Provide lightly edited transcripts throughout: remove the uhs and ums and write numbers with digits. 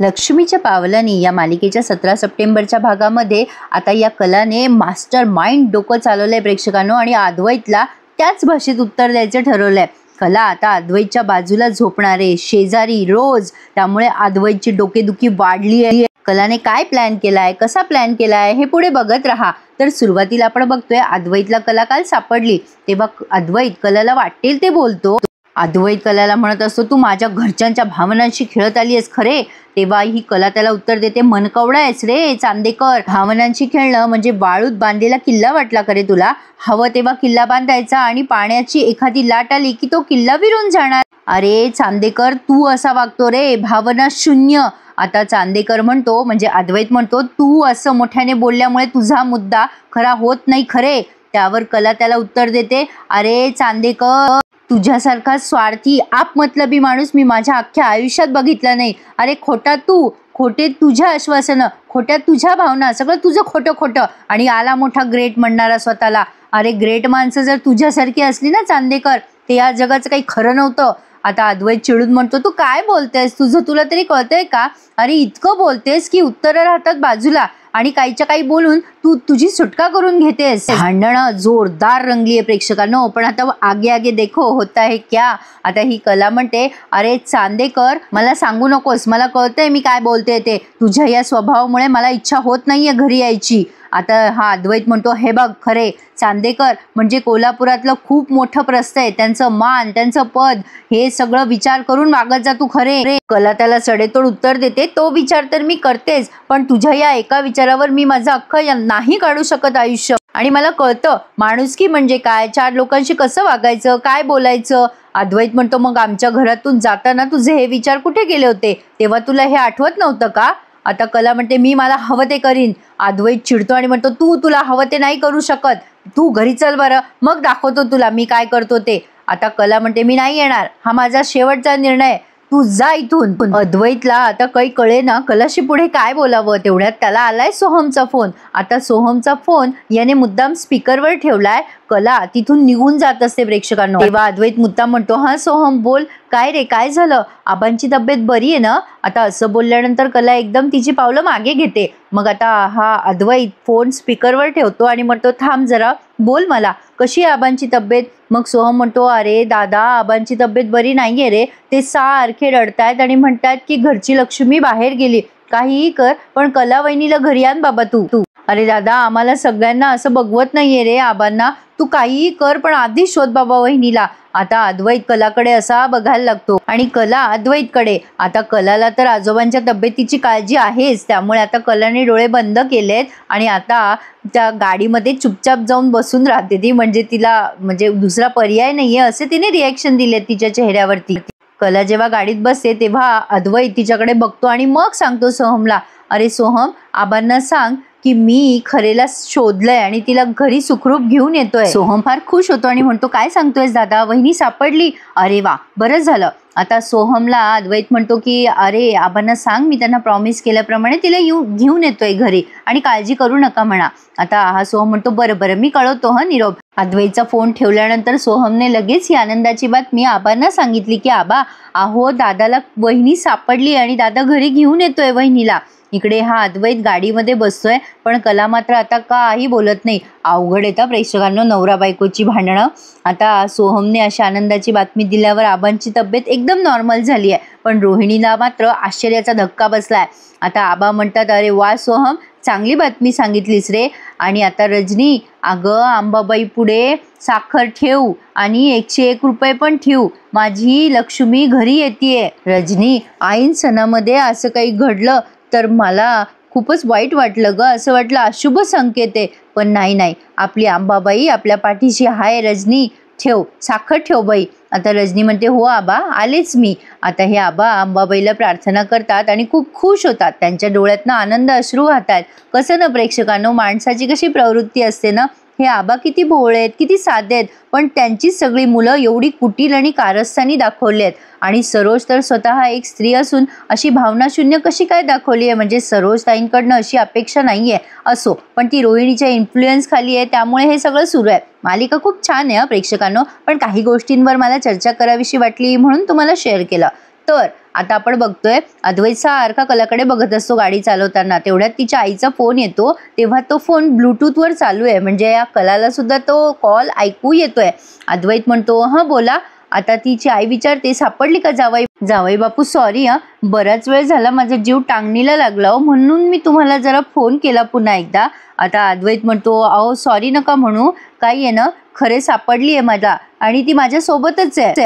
लक्ष्मीच्या पावलांनी या मालिकेच्या 17 सप्टेंबरच्या भागामध्ये आता या कलाने मास्टर माइंड डोकं चालवलंय प्रेक्षकांनो आणि अद्वैतला त्याच भाषेत उत्तर द्यायचं ठरवलंय। कला आता अद्वैतच्या बाजूला झोपणारे शेजारी रोज, त्यामुळे अद्वैतची डोकेदुखी वाढली आहे। कलाने काय प्लॅन केलाय, कसा प्लॅन केलाय हे पुढे बघत राहा। तर सुरुवातीला आपण बघतोय अद्वैतला कला काल सापडली, तेव्हा अद्वैत कलाला वाटेल ते बोलतो। अद्वैत कलाला म्हणत असतो, तू माझ्या घरच्यांच्या भावनांशी खेळत आली आहेस खरे। तेव्हा ही कला त्याला उत्तर देते, मनकवडा आहेस रे चांदेकर, भावनांशी खेळणं म्हणजे वाळूत बांधलेला किल्ला वाटला करे तुला? हवं तेव्हा किल्ला बांधायचा आणि पाण्याची एखादी लाट आली की तो किल्ला विरून जाणार। अरे चांदेकर, तू असा वागतो रे, भावना शून्य। आता चांदेकर म्हणतो, म्हणजे अद्वैत म्हणतो, तू असं मोठ्याने बोलल्यामुळे तुझा मुद्दा खरा होत नाही खरे। त्यावर कला त्याला उत्तर देते, अरे चांदेकर, तुझ्यासारखा स्वार्थी आपमतलबी माणूस मी माझ्या अख्ख्या आयुष्यात बघितला नाही। अरे खोटा तू, खोटे तुझ्या आश्वासनं, खोट्या तुझ्या भावना, सगळं तुझं खोटं खोटं, आणि आला मोठा ग्रेट म्हणणारा स्वतःला। अरे ग्रेट माणसं जर तुझ्यासारखी असली ना चांदेकर, ते या जगाचं काही खरं नव्हतं। आता अद्वैत चिडून म्हणतो, तू काय बोलतेस, तुला तरी कळतंय का? अरे इतकं बोलतेस की उत्तरं राहतात बाजूला आणि काहीच्या काही बोलून तू तुझी सुटका करून घेतेस। भांडणं जोरदार रंगली आहे प्रेक्षकांनो, पण आता आगे आगे देखो होता है क्या। आता ही कला म्हणते, अरे चांदेकर, मला सांगू नकोस, मला कळतंय मी काय बोलते ते। तुझ्या या स्वभावामुळे मला इच्छा होत नाहीये घरी यायची। आता हा अद्वैत म्हणतो, हे बघ खरे चांदेकर, म्हणजे कोल्हापुरातलं खूप मोठं प्रस्थ आहे, त्यांचं मान, त्यांचं पद, हे सगळं विचार करून वागत जा तू खरे। कला त्याला सडेतोड उत्तर देते, तो विचार तर मी करतेच, पण तुझ्या या एका विचारावर मी माझं अख्खं नाही काढू शकत आयुष्य। आणि मला कळतं माणुसकी म्हणजे काय, चार लोकांशी कसं वागायचं, काय बोलायचं। अद्वैत म्हणतो, मग आमच्या घरातून जाताना तुझे हे विचार कुठे गेले होते, तेव्हा तुला हे आठवत नव्हतं का? आता कला म्हणते, मी मला हवं ते करीन। अद्वैत चिडतो आणि म्हणतो, तुला हवं ते नाही करू शकत, तू घरी चल बरं, मग दाखवतो तुला मी काय करतो ते। आता कला म्हणते, मी नाही येणार, हा माझा शेवटचा निर्णय, तू जा इथून। अद्वैतला आता काही कळे ना कलाशी पुढे काय बोलावं। तेवढ्यात त्याला आलाय सोहमचा फोन। आता सोहमचा फोन याने मुद्दाम स्पीकरवर ठेवलाय। कला तिथून निघून जात असते प्रेक्षकांनो। तेव्हा अद्वैत मुद्दाम म्हणतो, हा सोहम बोल, काय रे, काय झालं, आबांची तब्येत बरी आहे ना? आता असं बोलल्यानंतर कला एकदम तिची पावलं मागे घेते। मग आता हा अद्वैत फोन स्पीकरवर ठेवतो आणि म्हणतो, थांब जरा, बोल मला, कशी आहे आबांची तब्येत? मग सोहम म्हणतो, अरे दादा, आबांची तब्येत बरी नाहीये रे, ते सारखे रडतायत आणि म्हणतात की घरची लक्ष्मी बाहेर गेली, काहीही कर पण कला वहिनीला घरी आण बाबा तू। अरे दादा, आम्हाला सगळ्यांना असं बघवत नाहीये रे आबांना, तू काहीही कर पण आधी शोध बाबा वहिनीला। आता अद्वैत कलाकडे असा बघायला लागतो आणि कला अद्वैतकडे। आता कलाला तर आजोबांच्या तब्येतीची काळजी आहेच, त्यामुळे आता कलाने डोळे बंद केलेत आणि आता त्या गाडीमध्ये चुपचाप जाऊन बसून राहते ती, म्हणजे तिला म्हणजे दुसरा पर्याय नाहीये असे तिने रिॲक्शन दिले तिच्या चेहऱ्यावरती। कला जेव्हा गाडीत बसते तेव्हा अद्वैत तिच्याकडे बघतो आणि मग सांगतो सोहमला, अरे सोहम, आबांना सांग की मी खरेला शोधलंय आणि तिला घरी सुखरूप घेऊन येतोय। सोहम फार खुश होतो आणि म्हणतो, काय सांगतोयस दादा, वहिनी सापडली? अरे वा, बरं झालं। आता सोहमला अद्वैत म्हणतो की अरे आबांना सांग, मी त्यांना प्रॉमिस केल्याप्रमाणे तिला घेऊन येतोय घरी आणि काळजी करू नका म्हणा। आता हा सोहम म्हणतो, बरं बरं, मी कळवतो हा निरोप। अद्वैतचा फोन ठेवल्यानंतर सोहमने लगेच ही आनंदाची बातमी आबांना सांगितली की आबा, अहो दादाला वहिनी सापडली आणि दादा घरी घेऊन येतोय वहिनीला। इकडे हा अद्वैत गाडीमध्ये बसतोय, पण कला मात्र आता काही बोलत नाही। अवघड येतं प्रेक्षकांनो नवरा बायकोची भांडणं। आता सोहमने अशी आनंदाची बातमी दिल्यावर आबांची तब्येत एकदम नॉर्मल झाली आहे, पण रोहिणीला मात्र आश्चर्याचा धक्का बसलाय। आता आबा म्हणतात, अरे वा सोहम, चांगली बातमी सांगितलीस रे। आणि आता रजनी, अगं अंबाबाई पुढे साखर ठेव आणि 101 रुपये पण ठेव, माझी लक्ष्मी घरी येतेय। रजनी, ऐन सणामध्ये असं काही घडलं तर मला खूपच वाईट वाटलं ग, असं वाटलं अशुभ संकेत आहे, पण नाही, आपली अंबाबाई आपल्या पाठीशी आहे रजनी, ठेव साखर ठेव बाई। आता रजनी म्हणते, हो आबा, आलेच मी। आता हे आबा अंबाबाईला प्रार्थना करतात आणि खूप खुश होतात, त्यांच्या डोळ्यातनं आनंद अश्रू वाहतात। कसं ना प्रेक्षकांनो, माणसाची कशी प्रवृत्ती असते ना, हे आबा किती भोळे आहेत, किती साधे आहेत, पण त्यांची सगळी मुलं एवढी कुटील आणि कारस्थानी दाखवली आहेत। आणि सरोज तर स्वतः एक स्त्री असून अशी भावना शून्य कशी काय दाखवली आहे, म्हणजे सरोज ताईंकडनं अशी अपेक्षा नाहीये असो, पण ती रोहिणीच्या इन्फ्लुएन्स खाली आहे, त्यामुळे हे सगळं सुरू आहे। मालिका खूप छान आहे प्रेक्षकांनो, पण काही गोष्टींवर मला चर्चा करावीशी वाटली म्हणून तुम्हाला शेअर केलं। तर आता आपण बघतोय अद्वैत सारखा कलाकडे बघत असतो गाडी चालवताना. तेवढ्यात तिच्या आईचा फोन येतो. तेव्हा तो फोन ब्लूटूथवर चालू आहे, म्हणजे या कलाला सुद्धा तो कॉल ऐकू येतोय. अद्वैत म्हणतो, हां बोला. आता तिची आई विचारते, सापडली का जावई? जावई बापू सॉरी बराच वेळ झाला, माझा जीव टांगणीला लागला म्हणून मी तुम्हाला जरा फोन केला पुन्हा एकदा. आता अद्वैत म्हणतो, अहो सॉरी नका म्हणू, काही आहे ना, खरे सापडली आहे मला आणि ती माझ्या सोबतच आहे.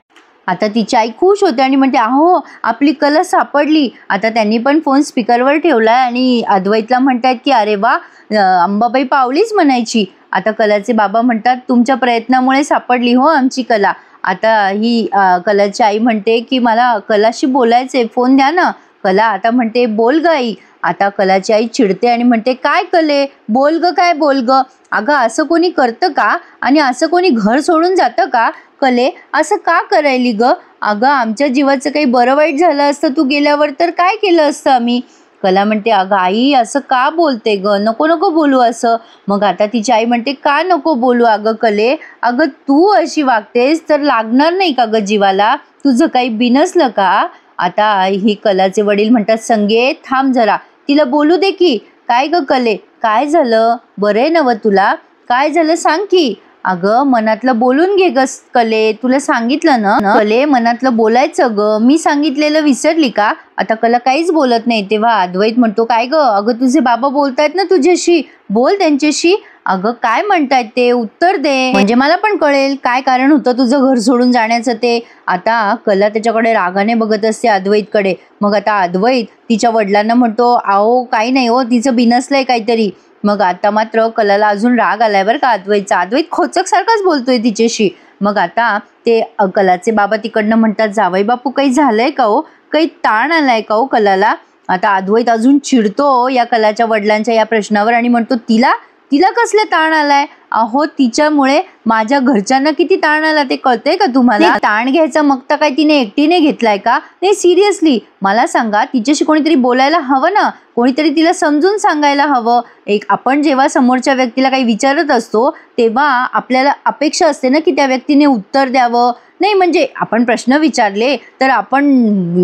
आता तिची आई खुश होते आणि म्हणते, अहो आपली कला सापडली. आता त्यांनी पण फोन स्पीकरवर ठेवला आणि अद्वैतला म्हणतात की अरे वा, अंबाबाई पावलीच म्हणायची. आता कलाचे बाबा म्हणतात, तुमच्या प्रयत्नामुळे सापडली हो आमची कला. आता ही कलाची आई म्हणते की मला कलाशी बोलायचंय, फोन द्या ना. कला आता म्हणते, बोल ग आई. आता कलाची आई चिडते आणि म्हणते, काय कले, बोल ग, काय बोल ग. अगं असं कोणी करतं का? आणि असं कोणी घर सोडून जातं का? कले असं का करायली ग? अगं आमच्या जीवाचं काही बरं वाईट झालं असतं तू गेल्यावर तर काय केलं असतं आम्ही? कला म्हणते, अगं आई असं का बोलते ग, नको नको बोलू असं. मग आता तिची आई म्हणते, का नको बोलू अगं कले, अगं तू अशी वागतेस तर लागणार नाही का ग जीवाला? तुझं काही बिनसलं का? आता ही कलाचे वडील म्हणतात, संगे थांब जरा, तिला बोलू दे की. काय ग कले, काय झालं? बरं आहे नव तुला? काय झालं सांग की. अगं मनातलं बोलून घे ग कले, तुला सांगितलं ना कले, मनातलं बोलायचं ग, मी सांगितलेलं विसरली का? आता कला काहीच बोलत नाही. तेव्हा अद्वैत म्हणतो, काय ग, अगं तुझे बाबा बोलतायत ना तुझ्याशी, बोल त्यांच्याशी. अगं काय म्हणतायत ते, उत्तर दे, म्हणजे मला पण कळेल काय कारण होतं तुझं घर सोडून जाण्याचं ते. आता कला त्याच्याकडे रागाने बघत असते अद्वैतकडे. मग आता अद्वैत तिच्या वडिलांना म्हणतो, अहो काही नाही हो, तिचं बिनसलंय काहीतरी. मग आता मात्र कलाला अजून राग आलाय बरं का अद्वैतचा. अद्वैत खोचक सारखाच बोलतोय तिच्याशी. मग आता ते कलाचे बाबा तिकडनं म्हणतात, जावई बापू काही झालंय का हो, काही ताण आलाय का हो कलाला? आता अद्वैत अजून चिडतो या कलाच्या वडिलांच्या या प्रश्नावर आणि म्हणतो, तिला तिला कसले ताण आलाय? अहो तिच्यामुळे माझ्या घरच्यांना किती ताण आला ते कळतंय का तुम्हाला? ताण घ्यायचा मग तर काय तिने एकटीने घेतलाय का? नाही सिरियसली मला सांगा, तिच्याशी कोणीतरी बोलायला हवं ना, कोणीतरी तिला समजून सांगायला हवं. एक आपण जेव्हा समोरच्या व्यक्तीला काही विचारत असतो तेव्हा आपल्याला अपेक्षा असते ना की त्या व्यक्तीने उत्तर द्यावं. नाही म्हणजे आपण प्रश्न विचारले तर आपण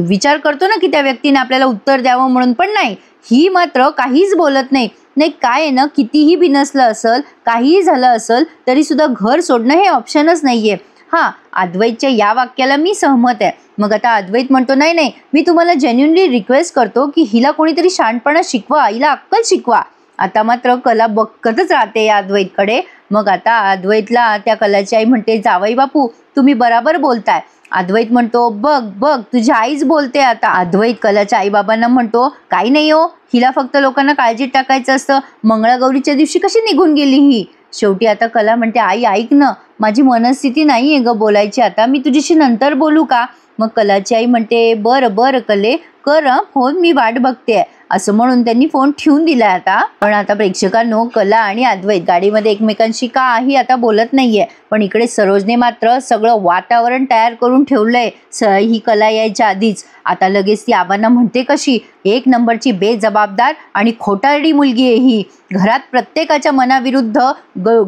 विचार करतो ना की त्या व्यक्तीने आपल्याला उत्तर द्यावं म्हणून, पण नाही, ही मात्र काहीच बोलत नाही. नाही काय आहे ना, कितीही बिनसलं असेल, काहीही झालं असेल तरी सुद्धा घर सोडणं हे ऑप्शनच नाहीये. हां, अद्वैतच्या या वाक्याला मी सहमत आहे. मग आता अद्वैत म्हणतो, नाही नाही, मी तुम्हाला जेन्युइनली रिक्वेस्ट करतो की हिला कोणीतरी शहाणपणा शिकवा, हिला अक्कल शिकवा. आता मात्र कला बघतच राहते या अद्वैतकडे. मग आता अद्वैतला त्या कलाची आई म्हणते, जावई बापू तुम्ही बराबर बोलताय. अद्वैत म्हणतो, बघ बघ तुझी आईच बोलते आता. अद्वैत कलाच्या आई बाबांना म्हणतो, काही नाही हो, हिला फक्त लोकांना काळजीत टाकायचं असतं, मंगळागौरीच्या दिवशी कशी निघून गेली ही. शेवटी आता कला म्हणते, आई ऐक ना, माझी मनस्थिती नाही आहे ग बोलायची आता, मी तुझ्याशी नंतर बोलू का? मग कलाची आई म्हणते, बरं बरं कले, कर फोन, मी वाट बघते. असं म्हणून त्यांनी फोन ठेवून दिलाय आता. पण आता प्रेक्षकांनो, कला आणि अद्वैत गाडीमध्ये एकमेकांशी काही आता बोलत नाहीये, पण इकडे सरोजने मात्र सगळं वातावरण तयार करून ठेवलंय ही कला यायच्या आधीच. आता लगेच ती आबांना म्हणते कशी, एक नंबरची बेजबाबदार आणि खोटारडी मुलगी आहे ही. घरात प्रत्येकाच्या मनाविरुद्ध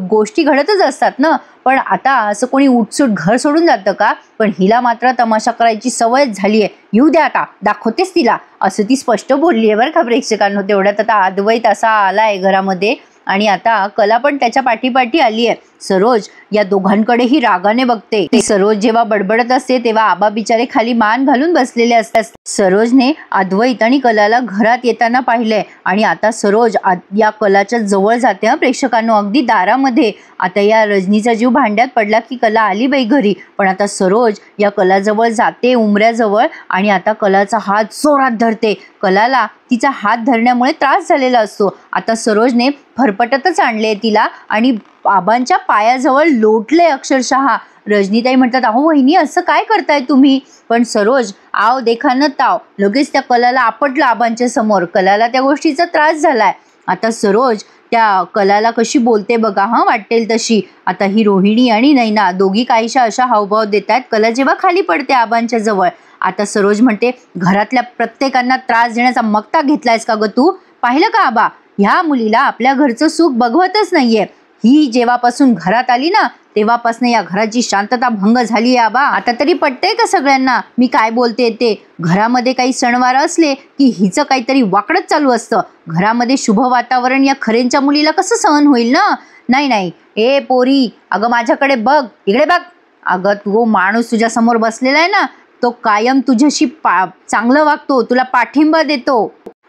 गोष्टी घडतच असतात ना, पण आता असं कोणी उठसूट घर सोडून जातं का? पण हिला मात्र तमाशा करायची सवयच झाली आहे. येऊ द्या आता, दाखवतेच तिला, असं ती स्पष्ट बोलली आहे बरं का प्रेक्षकांनो. तेवढ्यात आता अद्वैत असा आलाय घरामध्ये आणि आता कला पण त्याच्या पाठीपाठी आली आहे. सरोज या दोघांकडेही रागाने बघते. ती सरोज जेव्हा बडबडत असते तेव्हा आबा बिचारे खाली मान घालून बसलेले असतात. सरोजने अद्वैत आणि कलाला घरात येताना पाहिलंय आणि आता सरोज या कलाच्या जवळ जाते. प्रेक्षकांनो, अगदी दारामध्ये. आता या रजनीचा जीव भांड्यात पडला की कला आली बाई घरी, पण आता सरोज या कलाजवळ जाते उमऱ्याजवळ आणि आता कलाचा हात जोरात धरते. कलाला तिचा हात धरण्यामुळे त्रास झालेला असतो. आता सरोजने फरफटतच आणले तिला आणि आबांच्या पायाजवळ लोटले अक्षरशः. रजनीताई म्हणतात, अहो वहिनी असं काय करताय तुम्ही? पण सरोज आव देखा न ताव, लगेच त्या कलाला आपटलं आबांच्या समोर. कलाला त्या गोष्टीचा त्रास झालाय. आता सरोज त्या कलाला कशी बोलते बघा, वाटेल तशी. आता ही रोहिणी आणि नैना दोघी काहीशा अशा हावभाव देत आहेत कला जेव्हा खाली पडते आबांच्या जवळ. आता सरोज म्हणते, घरातल्या प्रत्येकांना त्रास देण्याचा मक्ता घेतलायस का ग तू? पाहिलं का आबा, ह्या मुलीला आपल्या घरचं सुख बघवतच नाहीये. ही जेव्हापासून घरात आली ना तेव्हापासून या घराची शांतता भंग झाली आहे आबा. आता तरी पटतंय का सगळ्यांना मी काय बोलते ते? घरामध्ये काही सणवार असले की हिचं काहीतरी वाकडच चालू असतं. घरामध्ये शुभ वातावरण या खरेंच्या मुलीला कसं सहन होईल ना? नाही नाही, ए पोरी, अगं माझ्याकडे बघ, इकडे बघ. अगं तो माणूस तुझ्या समोर बसलेला आहे ना, तो कायम तुझ्याशी चांगलं वागतो, तुला पाठिंबा देतो,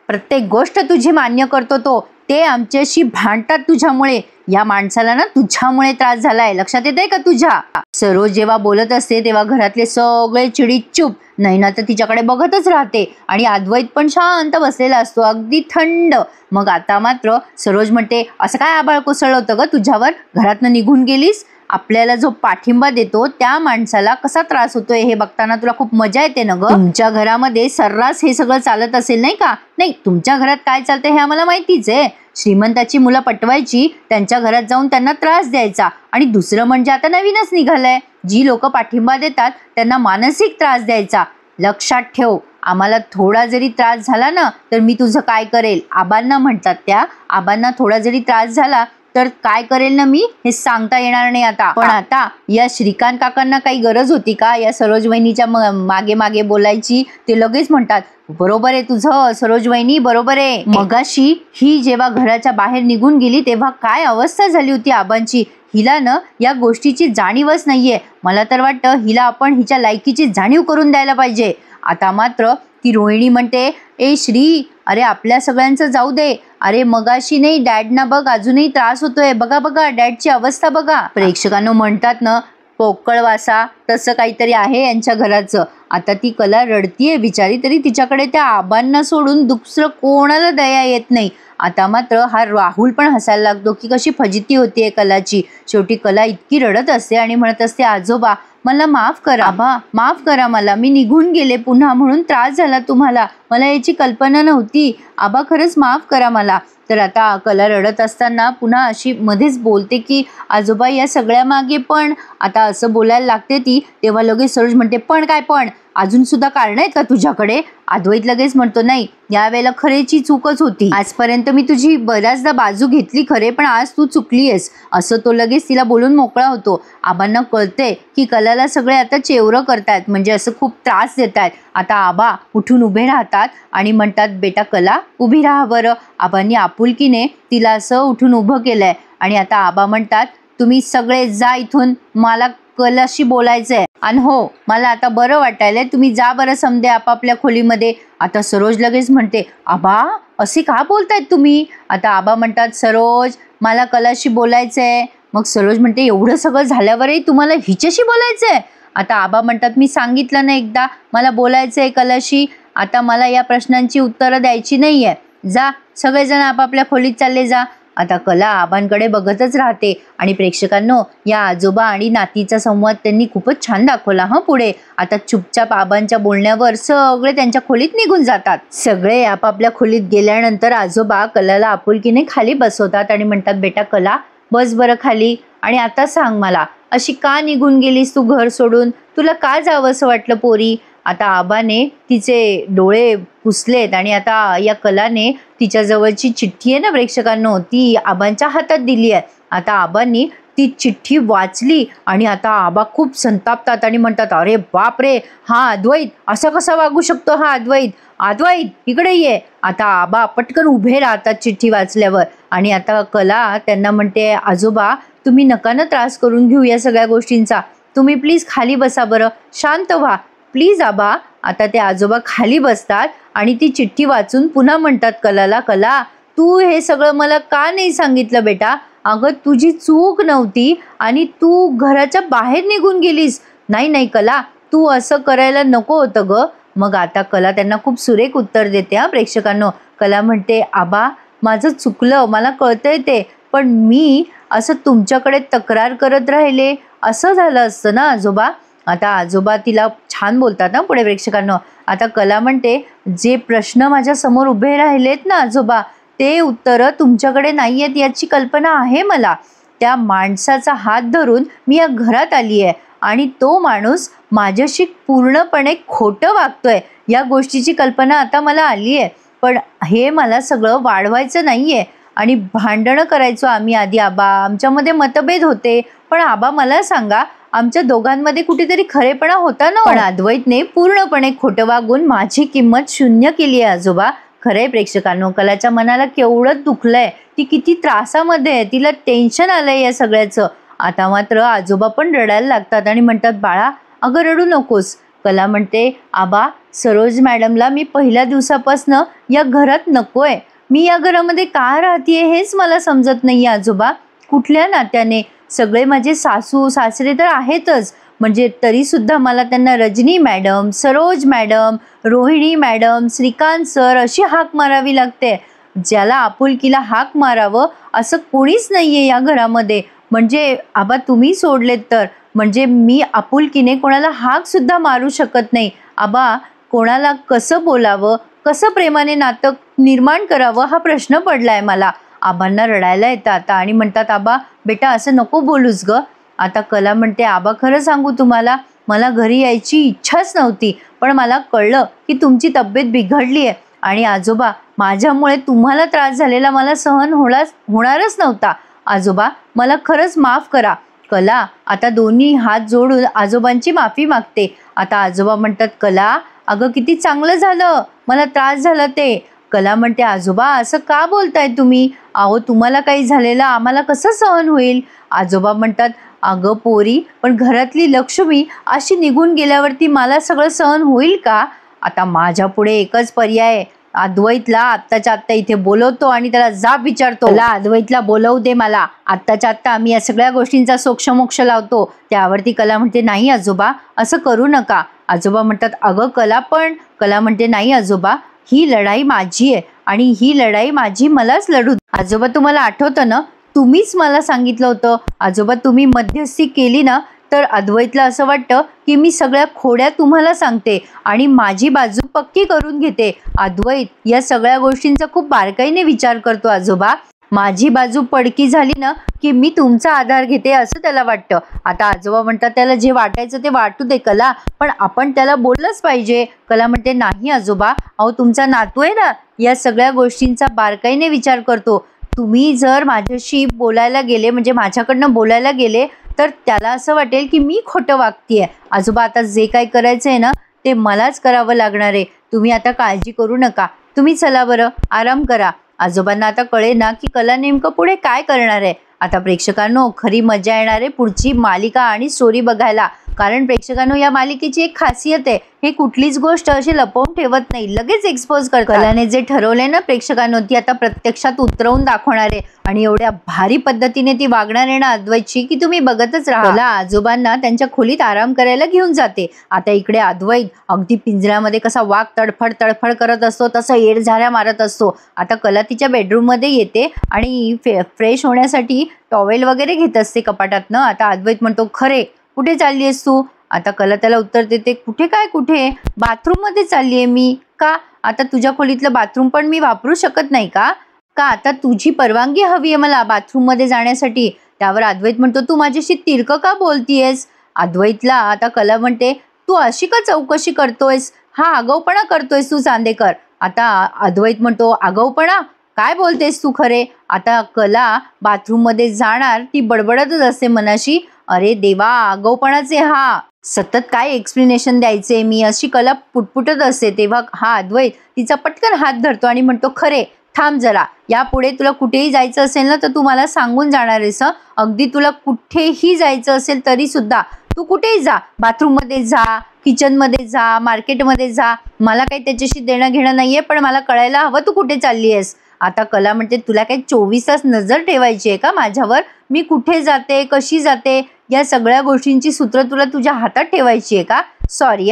प्रत्येक गोष्ट तुझी मान्य करतो. ते आमच्याशी भांडतात तुझ्यामुळे. या माणसाला ना तुझ्यामुळे त्रास झालाय, लक्षात येतंय का तुझ्या? सरोज जेव्हा बोलत असते तेव्हा घरातले सगळे चिडीत चूप. नैना तर तिच्याकडे बघतच राहते आणि अद्वैत पण शांत बसलेला असतो, अगदी थंड. मग आता मात्र सरोज म्हणते, असं काय आबाळ कोसळलं होतं ग तुझ्यावर? घरातनं निघून गेलीस? आपल्याला जो पाठिंबा देतो त्या माणसाला कसा त्रास होतोय हे बघताना तुला खूप मजा येते ना ग? तुमच्या घरामध्ये सर्रास हे सगळं चालत असेल नाही का? नाही, तुमच्या घरात काय चालतंय हे आम्हाला माहितीच आहे. श्रीमंताची मुलं पटवायची, त्यांच्या घरात जाऊन त्यांना त्रास द्यायचा. आणि दुसरं म्हणजे आता नवीनच निघालंय, जी लोक पाठिंबा देतात त्यांना मानसिक त्रास द्यायचा. लक्षात ठेव, आम्हाला थोडा जरी त्रास झाला ना तर मी तुझं काय करेल, आबांना म्हणतात त्या, आबांना थोडा जरी त्रास झाला तर काय करेल ना मी हे सांगता येणार नाही आता. पण आता या श्रीकांत काकांना काही गरज होती का या सरोज वहिनीच्या मागे मागे बोलायची? ते लगेच म्हणतात, बरोबर आहे तुझं सरोज वहिनी, बरोबर आहे. मगाशी ही जेव्हा घराच्या बाहेर निघून गेली तेव्हा काय अवस्था झाली होती आबांची. हिला ना या गोष्टीची जाणीवच नाहीये. मला तर वाटतं हिला आपण हिच्या लायकीची जाणीव करून द्यायला पाहिजे. आता मात्र ती रोहिणी म्हणते, ए श्री, अरे आपल्या सगळ्यांचं जाऊ दे. अरे मगाशी नाही, डॅडना बघ अजूनही त्रास होतोय, बघा बघा डॅडची अवस्था बघा. प्रेक्षकांनो म्हणतात ना, पोकळ वासा, तसं काहीतरी आहे यांच्या घराचं. आता ती कला रडतीये बिचारी, तरी तिच्याकडे त्या आबांना सोडून दुसरं कोणाला दया येत नाही. आता मात्र हा राहुल पण हसायला लागतो की कशी फजिती होतीये कलाची. शेवटी कला इतकी रडत असते आणि म्हणत असते, आजोबा मला माफ करा, आबा माफ करा मला, मी निघून गेले पुन्हा म्हणून त्रास झाला तुम्हाला, मला याची कल्पना नव्हती, आबा खरंच माफ करा मला. तर आता कला रडत असताना पुन्हा अशी मध्येच बोलते की आजोबा या सगळ्या मागे पण, आता असं बोलायला लागते ती तेव्हा लगेच सरोज म्हणते, पण काय पण, अजून सुद्धा कारण आहेत का तुझ्याकडे? अद्वैत लगेच म्हणतो, नाही यावेळेला खरेची चूकच होती, आजपर्यंत मी तुझी बऱ्याचदा बाजू घेतली खरे, पण आज तू चुकलीयस, असं तो लगेच तिला बोलून मोकळा होतो. आबांना कळते की कलाला सगळे आता चेवरं करतायत, म्हणजे असं खूप त्रास देत आहेत. आता आबा उठून उभे राहतात आणि म्हणतात, बेटा कला उभी राहा बरं. आबांनी आपुलकीने तिला असं उठून उभं केलंय आणि आता आबा म्हणतात, तुम्ही सगळे जा इथून, मला कलाशी बोलायचंय. आणि हो, मला आता बरं वाटायलंय, तुम्ही जा बरं समजे आपापल्या खोलीमध्ये. आता सरोज लगेच म्हणते, आबा असे का बोलतायत तुम्ही? आता आबा म्हणतात, सरोज मला कलाशी बोलायचंय. मग सरोज म्हणते, एवढं सगळं झाल्यावरही तुम्हाला हिच्याशी बोलायचंय? आता आबा म्हणतात, मी सांगितलं ना एकदा, मला बोलायचंय कलाशी. आता मला या प्रश्नांची उत्तरं द्यायची नाहीये. जा सगळेजण आपापल्या खोलीत चालले जा. आता कला आबांकडे बघतच राहते आणि प्रेक्षकांनो, या आजोबा आणि नातीचा संवाद त्यांनी खूपच छान दाखवला पुढे. आता चुपचाप आबांच्या बोलण्यावर सगळे त्यांच्या खोलीत निघून जातात. सगळे आपापल्या खोलीत गेल्यानंतर आजोबा कलाला आपुलकीने खाली बसवतात आणि म्हणतात, बेटा कला बस बरं खाली, आणि आता सांग मला, अशी का निघून गेलीस तू घर सोडून? तुला का जावं असं वाटलं पोरी? आता आबाने तिचे डोळे पुसलेत आणि आता या कलाने तिच्या जवळची चिठ्ठी आहे ना प्रेक्षकांनो, ती आबांच्या हातात दिली आहे. आता आबांनी ती चिठ्ठी वाचली आणि आता आबा खूप संतापतात आणि म्हणतात, अरे बाप रे, हा अद्वैत असा कसा वागू शकतो? हा अद्वैत, अद्वैत इकडे ये. आता आबा पटकन उभे राहतात चिठ्ठी वाचल्यावर आणि आता कला त्यांना म्हणते, आजोबा तुम्ही नका ना त्रास करून घेऊ या सगळ्या गोष्टींचा, तुम्ही प्लीज खाली बसा बरं, शांत व्हा प्लीज आबा. आता ते आजोबा खाली बसतात आणि ती चिठ्ठी वाचून पुन्हा म्हणतात कलाला, कला तू हे सगळं मला का नाही सांगितलं बेटा? अगं तुझी चूक नव्हती आणि तू घराच्या बाहेर निघून गेलीस. नाही नाही कला, तू असं करायला नको होतं ग. मग आता कला त्यांना खूप सुरेख उत्तर देते प्रेक्षकांनो. कला म्हणते, आबा माझं चुकलं, मला कळतंय ते, पण मी असं तुमच्याकडे तक्रार करत राहिले असं झालं असतं ना आजोबा. आता आजोबा तिला छान बोलतात पुढे प्रेक्षकांनो. आता कला म्हणते, जे प्रश्न माझ्या समोर उभे राहिलेत ना आजोबा, ते उत्तरं तुमच्याकडे नाही आहेत याची कल्पना आहे मला. त्या माणसाचा हात धरून मी या घरात आली आहे आणि तो माणूस माझ्याशी पूर्णपणे खोटं वागतोय या गोष्टीची कल्पना आता मला आली आहे. पण हे मला सगळं वाढवायचं नाही आहे. आणि भांडणं करायचो आम्ही आधी आबा, आमच्यामध्ये मतभेद होते, पण आबा मला सांगा आमच्या दोघांमध्ये कुठेतरी खरेपणा होता ना. पण अद्वैतने पूर्णपणे खोटं वागून माझी किंमत शून्य केली आहे आजोबा. खरंय प्रेक्षकांनो, कलाच्या मनाला केवढं दुखलंय, ती किती त्रासामध्ये आहे, तिला टेन्शन आलंय या सगळ्याचं. आता मात्र आजोबा पण रडायला लागतात आणि म्हणतात बाळा अगं रडू नकोस. कला म्हणते आबा सरोज मॅडमला मी पहिल्या दिवसापासनं या घरात नकोय, मी या घरामध्ये का राहतीये हेच मला समजत नाही आजोबा. कुठल्या नात्याने? सगळे माझे सासू सासरे तर आहेतच, म्हणजे तरी सुद्धा मला त्यांना Rajni madam, Saroj madam, Rohini madam, Shrikant sir अशी हाक मारावी लागते. ज्याला आपुलकीला हाक मारावं असं कोणीच नाहीये या घरामध्ये. म्हणजे आबा तुम्ही सोडलेत तर, म्हणजे मी आपुलकीने कोणाला हाक सुद्धा मारू शकत नाही. आबा कोणाला कसं बोलावं, कसं प्रेमाने नातं निर्माण करावं हा प्रश्न पडलाय मला. आबांना रडायला येतं आता आणि म्हणतात आबा बेटा असं नको बोलूस ग. आता कला म्हणते आबा खरं सांगू तुम्हाला, मला घरी यायची इच्छाच नव्हती, पण मला कळलं की तुमची तब्येत बिघडली आहे आणि आजोबा माझ्यामुळे तुम्हाला त्रास झालेला मला सहन होणारच नव्हता. आजोबा मला खरंच माफ करा. कला आता दोन्ही हात जोडून आजोबांची माफी मागते. आता आजोबा म्हणतात कला अगं किती चांगलं झालं, मला त्रास झाला ते. कला म्हणते आजोबा असं का बोलताय तुम्ही, अहो तुम्हाला काही झालेलं आम्हाला कसं सहन होईल. आजोबा म्हणतात अगं पोरी पण घरातली लक्ष्मी अशी निघून गेल्यावरती मला सगळं सहन होईल का. आता माझ्या पुढे एकच पर्याय आहे, अद्वैतला आत्ताच्या आत्ता इथे बोलवतो आणि त्याला जाब विचारतो. अद्वैतला बोलवू दे मला, आत्ताच्या आत्ता आम्ही या सगळ्या गोष्टींचा सोक्षमोक्ष लावतो. त्यावरती कला म्हणते नाही आजोबा असं करू नका. आजोबा म्हणतात अगं कला पण. कला म्हणते नाही आजोबा ही लढाई माझी आहे आणि ही लढाई माझी मलाच लढू. आजोबा तुम्हाला आठवतं ना, तुम्हीच मला सांगितलं होतं आजोबा तुम्ही मध्यस्थी केली ना तर अद्वैतला असं वाटतं की मी सगळ्या खोड्या तुम्हाला सांगते आणि माझी बाजू पक्की करून घेते. अद्वैत या सगळ्या गोष्टींचा खूप बारकाईने विचार करतो आजोबा. माझी बाजू पडकी झाली ना की मी तुमचा आधार घेते असं त्याला वाटतं. आता आजोबा म्हणतात त्याला जे वाटायचं ते वाटू दे कला, पण आपण त्याला बोललंच पाहिजे. कला म्हणते नाही आजोबा, अहो तुमचा नातू आहे ना, या सगळ्या गोष्टींचा बारकाईने विचार करतो. तुम्ही जर माझ्याशी बोलायला गेले म्हणजे माझ्याकडनं बोलायला गेले तर त्याला असं वाटेल की मी खोटं वागतीये. आजोबा आता जे काही करायचं आहे ना ते मलाच करावं लागणार आहे. तुम्ही आता काळजी करू नका, तुम्ही चला बरं आराम करा. आजोबांना आता कळे ना की कला नेमकं पुढे काय करणार आहे. आता प्रेक्षकांनो खरी मजा येणार आहे पुढची मालिका आणि स्टोरी बघायला, कारण प्रेक्षकांनो या मालिकेची एक खासियत आहे, हे कुठलीच गोष्ट अशी लपवून ठेवत नाही, लगेच एक्सपोज करतात. कलाने जे ठरवले ना प्रेक्षकांनो ती आता प्रत्यक्षात उतरवून दाखवणार आहे आणि एवढ्या भारी पद्धतीने ती वागणार आहे ना अद्वैतची की तुम्ही बघतच राहा. कला आजोबांना त्यांच्या खोलीत आराम करायला घेऊन जाते. आता इकडे अद्वैत अगदी पिंजऱ्यामध्ये कसा वाघ तडफड तडफड करत असतो तसा येडझाऱ्या मारत असतो. आता कला तिच्या बेडरूम मध्ये येते आणि फ्रेश होण्यासाठी टॉवेल वगैरे घेत असते कपाटातनं. आता अद्वैत म्हणतो खरे कुठे चालली आहेस तू. आता कला त्याला उत्तर देते कुठे काय कुठे, बाथरूम मध्ये चालली आहे मी. का आता तुझ्या खोलीतलं बाथरूम पण मी वापरू शकत नाही का, का आता तुझी परवानगी हवी आहे मला बाथरूम मध्ये जाण्यासाठी. त्यावर अद्वैत म्हणतो तू माझ्याशी तिरकं का बोलतीयस. अद्वैतला आता कला म्हणते तू अशी का चौकशी करतोयस, हा आगाऊपणा करतोयस तू चांदेकर. आता अद्वैत म्हणतो आगाऊपणा काय बोलतेस तू खरे. आता कला बाथरूम मध्ये जाणार, ती बडबडतच असते मनाशी अरे देवा आगाऊपणाचे हा सतत काय एक्सप्लेनेशन द्यायचे मी, अशी कला पुटपुटत असते. तेव्हा हा अद्वैत तिचा पटकन हात धरतो आणि म्हणतो खरे थांब जरा, यापुढे तुला कुठेही जायचं असेल ना तर तू मला सांगून जाणार आहेस. अगदी तुला कुठेही जायचं असेल तरी सुद्धा तू कुठेही जा, बाथरूम मध्ये जा, किचन मध्ये जा, मार्केटमध्ये जा, मला काही त्याच्याशी देणं घेणं नाहीये, पण मला कळायला हवं तू कुठे चालली आहेस. आता कला म्हणते तुला काही 24 तास नजर ठेवायची आहे का माझ्यावर, मी कुठे जाते कशी जाते या सगळ्या गोष्टींची सूत्र तुला तुझ्या हातात ठेवायची आहे का. सॉरी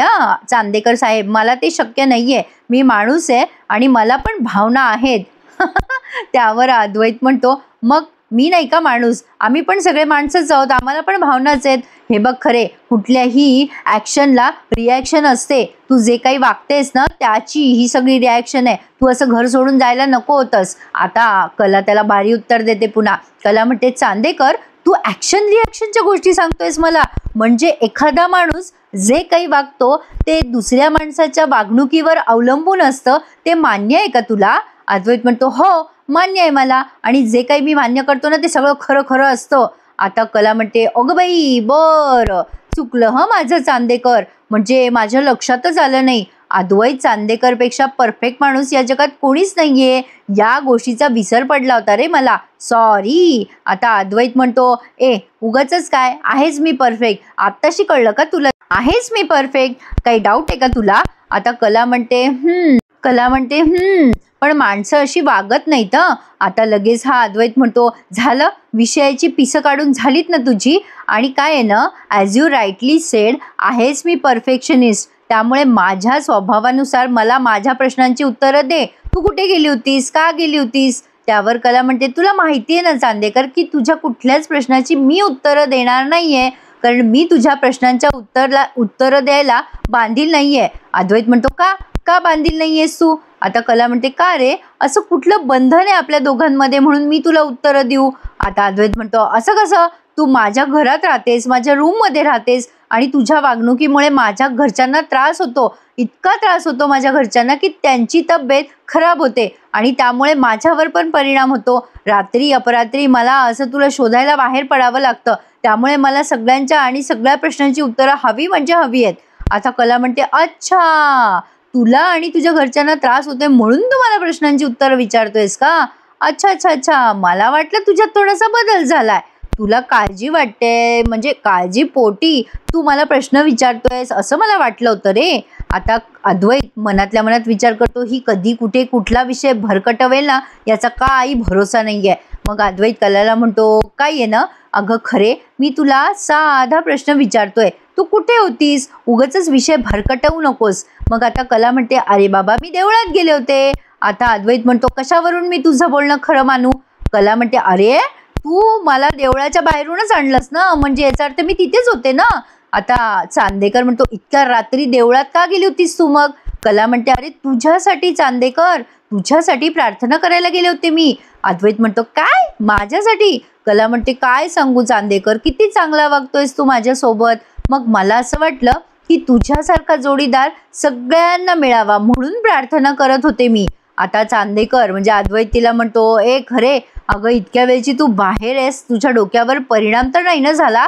चांदेकर साहेब, मला ते शक्य नाहीये, मी माणूस आहे आणि मला पण भावना आहेत. त्यावर अद्वैत म्हणतो मग मी नाही का माणूस, आम्ही पण सगळे माणसंच आहोत, आम्हाला पण भावनाच आहेत. हे बघ खरे कुठल्याही ॲक्शनला रिॲक्शन असते, तू जे काही वागतेस ना त्याची ही सगळी रिॲक्शन आहे, तू असं घर सोडून जायला नको होतंस. आता कला त्याला भारी उत्तर देते पुन्हा. कला म्हणते चांदेकर तू ॲक्शन रिॲक्शनच्या गोष्टी सांगतोयस मला, म्हणजे एखादा माणूस जे काही वागतो ते दुसऱ्या माणसाच्या वागणुकीवर अवलंबून असतं, ते मान्य आहे का तुला. अद्वैत म्हणतो हो मान्य आहे मला, आणि जे काही मी मान्य करतो ना ते सगळं खरं खरं असतं. आता कला म्हणते, अगं बाई, बरं, चुकलं हं माझं चांदेकर, म्हणजे माझ्या लक्षातच आलं नाही. अद्वैत चांदेकरपेक्षा परफेक्ट माणूस या जगात कोणीच नाहीये, या गोष्टीचा विसर पडला होता रे मला, सॉरी. आता अद्वैत म्हणतो, उगाचच काय, आहेच मी परफेक्ट, आत्ताशी कळलं का तुला? आहेच मी परफेक्ट, काही डाऊट आहे का तुला? आता कला म्हणते पण माणसं अशी वागत नाहीत हं. आता लगेच हा अद्वैत म्हणतो, झालं, विषयाची पिसं काढून झालीत ना तुझी. आणि काय आहे ना, ॲज यू राईटली सेड, आहेच मी परफेक्शनिस्ट, त्यामुळे माझ्या स्वभावानुसार मला माझ्या प्रश्नांची उत्तरं दे. तू कुठे गेली होतीस, का गेली होतीस? त्यावर कला म्हणते, तुला माहिती आहे ना चांदेकर की तुझ्या कुठल्याच प्रश्नाची मी उत्तरं देणार नाहीये, कारण मी तुझ्या प्रश्नांच्या उत्तरं द्यायला बांधील नाहीये. अद्वैत म्हणतो, का बांधील नाहीयेस तू? आता कला म्हणते, का रे, असं कुठलं बंधन आहे आपल्या दोघांमध्ये म्हणून मी तुला उत्तरं देऊ? आता अद्वैत म्हणतो, असं कसं? तू माझ्या घरात राहतेस, माझ्या रूममध्ये राहतेस, आणि तुझ्या वागणुकीमुळे माझ्या घरच्यांना त्रास होतो, इतका त्रास होतो माझ्या घरच्यांना की त्यांची तब्येत खराब होते, आणि त्यामुळे माझ्यावर पण परिणाम होतो. रात्री अपरात्री मला असं तुला शोधायला बाहेर पडावं लागतं, त्यामुळे मला सगळ्यांच्या आणि सगळ्या प्रश्नांची उत्तरं हवी म्हणजे हवी आहेत. आता कला म्हणते, अच्छा, तुला आणि तुझ्या घरच्यांना त्रास होतोय म्हणून तू मला प्रश्नांची उत्तरं विचारतोयस का? अच्छा अच्छा अच्छा, मला वाटलं तुझ्यात थोडासा बदल झालाय, तुला काळजी वाटते, म्हणजे काळजी पोटी तू मला प्रश्न विचारतोयस असं मला वाटलं होतं रे. आता अद्वैत मनातल्या मनात विचार करतो, ही कधी कुठे कुठला विषय भरकटवेल ना याचा काही भरोसा नाहीये. मग अद्वैत कलाला म्हणतो, काय आहे ना, अगं खरे, मी तुला साधा प्रश्न विचारतोय, तू कुठे होतीस, उगाचच विषय भरकटवू नकोस. मग आता कला म्हणते, अरे बाबा, मी देवळात गेले होते. आता अद्वैत म्हणतो, कशावरून मी तुझं बोलणं खरं मानू? कला म्हणते, अरे तू मला देवळाच्या बाहेरूनच आणलंस ना, म्हणजे याचा अर्थ मी तिथेच होते ना. आता चांदेकर म्हणतो, इतक्या रात्री देवळात का गेली होतीस तू मग? कला म्हणते, अरे तुझ्यासाठी चांदेकर, तुझ्यासाठी प्रार्थना करायला गेले होते मी. अद्वैत म्हणतो, काय, माझ्यासाठी? कला म्हणते, काय सांगू चांदेकर, किती चांगला वागतोयस तू माझ्यासोबत. मग मला असं वाटलं की तुझ्यासारखा जोडीदार सगळ्यांना मिळावा म्हणून प्रार्थना करत होते मी. आता चांदेकर म्हणजे अद्वैत तिला म्हणतो, खरे, अगं इतक्या वेळची तू बाहेर आहेस, तुझ्या डोक्यावर परिणाम तर नाही ना झाला?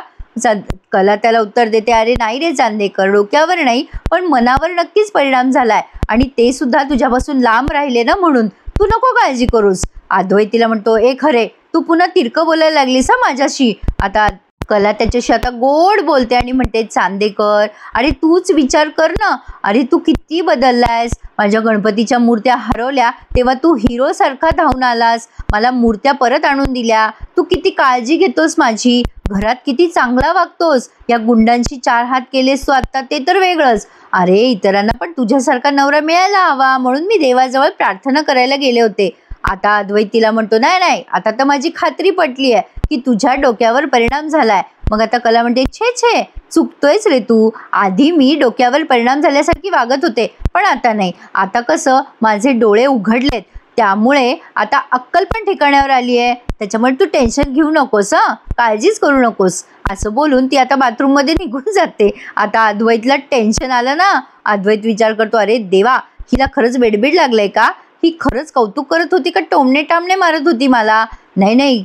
कला त्याला उत्तर देते, अरे नाही रे चांदेकर, डोक्यावर नाही, पण मनावर नक्कीच परिणाम झालाय, आणि ते सुद्धा तुझ्यापासून लांब राहिले ना, म्हणून तू नको काळजी करूस. अद्वैत तिला म्हणतो, खरे, तू पुन्हा तिरकं बोलायला लागलीस हा माझ्याशी. आता कला त्याच्याशी आता गोड बोलते आणि म्हणते, चांदेकर, अरे तूच विचार कर ना, अरे तू किती बदललायस. माझ्या गणपतीच्या मूर्त्या हरवल्या तेव्हा तू हिरो सारखा धावून आलास, मला मूर्त्या परत आणून दिल्या, तू किती काळजी घेतोस माझी, घरात किती चांगला वागतोस, या गुंडांशी 4 हात केलेस तू आता, ते तर वेगळंच. अरे इतरांना पण तुझ्यासारखा नवरा मिळायला हवा म्हणून मी देवाजवळ प्रार्थना करायला गेले होते. आता अद्वैत तिला म्हणतो, नाही, आता तर माझी खात्री पटली आहे की तुझ्या डोक्यावर परिणाम झालाय. मग आता कला म्हणते, छे, चुकतोयस रे तू, आधी मी डोक्यावर परिणाम झाल्यासारखी वागत होते, पण आता नाही. आता कसं माझे डोळे उघडलेत, त्यामुळे आता अक्कल पण ठिकाण्यावर आली आहे, त्याच्यामुळे तू टेन्शन घेऊ नकोस, काळजीच करू नकोस. असं बोलून ती आता बाथरूममध्ये निघून जाते. आता अद्वैतला टेन्शन आलं ना. अद्वैत विचार करतो, अरे देवा, हिला खरंच बेडबीड लागलंय का? ही खरंच कौतुक करत होती का टोमणे टामणे मारत होती मला? नाही,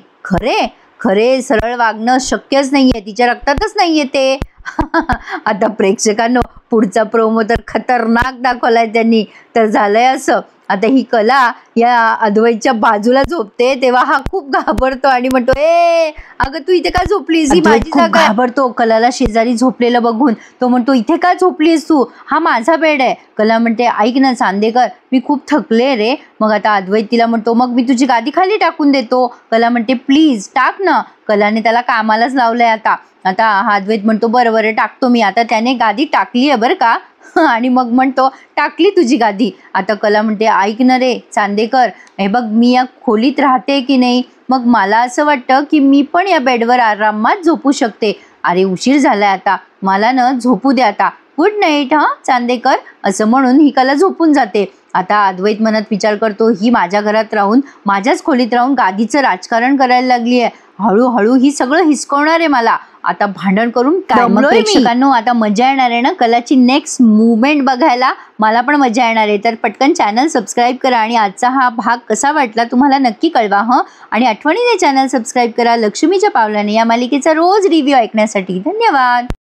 खरे सरळ वागणं शक्यच नाहीये, तिच्या रक्तातच नाहीये ते. आता प्रेक्षकांनो, पुढचा प्रोमो तर खतरनाक दाखवलाय त्यांनी. तर झालंय असं, आता ही कला या अद्वैतच्या बाजूला झोपते तेव्हा हा खूप घाबरतो आणि म्हणतो, अगं तू इथे का झोपलीस, ही माझी जागा. घाबरतो कलाला शेजारी झोपलेलं बघून. तो म्हणतो, इथे का झोपलीस तू, हा माझा बेड आहे. कला म्हणते, ऐक ना चांदेकर, मी खूप थकले रे. मग आता अद्वैत तिला म्हणतो, मग मी तुझी गादी खाली टाकून देतो. कला म्हणते, प्लीज टाक ना. कलाने त्याला कामालाच लावलंय आता. हा अद्वैत म्हणतो, बरं टाकतो मी. आता त्याने गादी टाकली आहे बरं का, आणि मग म्हणतो, टाकली तुझी गादी. आता कला म्हणते, ऐक ना रे चांदेकर, हे बघ, मी या खोलीत राहते की नाही, मग मला असं वाटतं की मी पण या बेडवर आरामात झोपू शकते. अरे उशीर झालाय आता, मला ना झोपू दे आता, गुड नाईट चांदेकर. असं म्हणून ही कला झोपून जाते. आता अद्वैत मनात विचार करतो, ही माझ्या घरात राहून, माझ्याच खोलीत राहून गादीचं राजकारण करायला लागली आहे, हळूहळू ही सगळं हिसकवणार आहे मला, आता भांडण करून काय दमलोय मी. प्रेक्षकांनो आता मजा येणार आहे ना कलाची नेक्स्ट मुवमेंट बघायला. मला पण मजा येणार आहे. तर पटकन चॅनल सबस्क्राईब करा आणि आजचा हा भाग कसा वाटला तुम्हाला नक्की कळवा आणि आठवणीने चॅनल सबस्क्राईब करा लक्ष्मीच्या पावलाने या मालिकेचा रोज रिव्ह्यू ऐकण्यासाठी. धन्यवाद.